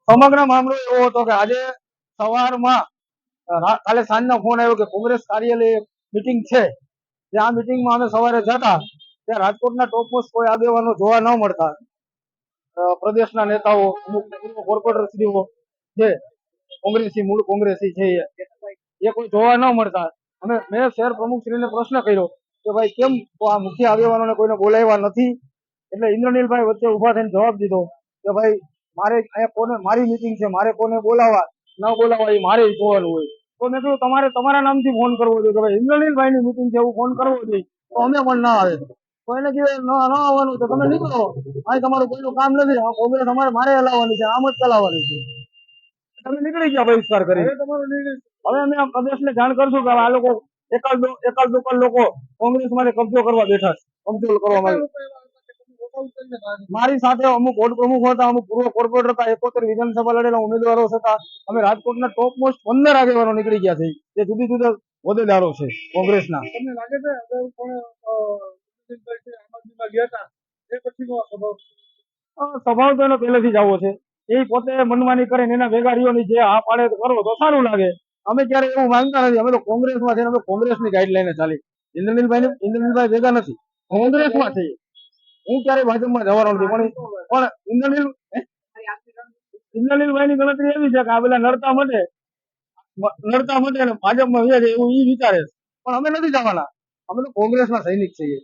સમગ્ર મામલો એવો હતો કે આજે સવારમાં કાલે સાંજનો ફોન આવ્યો કે કોંગ્રેસ કાર્યાલય મીટિંગ છે. જે આ મીટિંગમાં અમે સવારે જતા ત્યાં રાજકોટના ટોપ મોસ્ટ કોઈ આગેવાનો જોવા ન મળતા. પ્રદેશના નેતાઓ, અમુક કોર્પોરેટરશ્રીઓ છે, કોંગ્રેસી મૂળ કોંગ્રેસી છે, એ કોઈ જોવા ન મળતા. મેં શહેર પ્રમુખશ્રીને પ્રશ્ન કર્યો કે ભાઈ કેમ આ મુખ્ય આગેવાનોને કોઈને બોલાવ્યા નથી? એટલે ઇન્દ્રનીલભાઈ વચ્ચે ઉભા થઈને જવાબ દીધો કે ભાઈ મારે અહીંયા કોને મારી મીટિંગ છે, મારે કોને બોલાવવા ન બોલાવવા એ મારે જોવાનું હોય. તો મેં કહ્યું તમારે તમારા નામથી ફોન કરવો જોઈએ કે ભાઈ ઇન્દ્રનીલભાઈની મીટિંગ છે એવું ફોન કરવો જોઈએ તો અમે પણ ના આવે. તો એને કીધું ન આવવાનું તો તમે નીકળો, અહીં તમારું કોઈનું કામ નથી, કોંગ્રેસ અમારે મારે હલાવવાની છે, આમ જ ચલાવવાની છે. તમે નીકળી ગયા બહિષ્કાર કરી. હવે અમે પ્રદેશને જાણ કરશું કે આ લોકો એકાદ દોકાન લોકો કોંગ્રેસ માટે કબજો કરવા બેઠા છે, કબજો કરવા માટે. મારી સાથે અમુક વોર્ડ પ્રમુખો હતા, અમુક પૂર્વ કોર્પોરેટર હતા, 71 વિધાનસભા લડેલા ઉમેદવારો હતા. અમે રાજકોટના ટોપ મોસ્ટ 15 આગેવાનો નીકળી ગયા છે, જે જુદી જુદા હોદ્દેદારો છે કોંગ્રેસના. તમને લાગે છે સ્વભાવ તો એનો પહેલેથી જ આવો છે. એ પોતે મનમાની કરે એના વેગારીઓની જે આ પાડે કરો તો સારું લાગે. અમે ક્યારે એવું માંગતા નથી. અમે તો કોંગ્રેસમાં છે, અમે કોંગ્રેસની ગાઈડલાઈને ચાલી. ઇન્દ્રનીલભાઈ ભેગા નથી, કોંગ્રેસમાં છે. હું ક્યારેય ભાજપમાં જવાનો નથી, પણ ઇન્દ્રનીલભાઈની ગણતરી એવી છે કે આ બધા નડતા મટે ભાજપમાં વ્યા છે એવું એ વિચારે છે. પણ અમે નથી જવાના, અમે તો કોંગ્રેસના સૈનિક છીએ.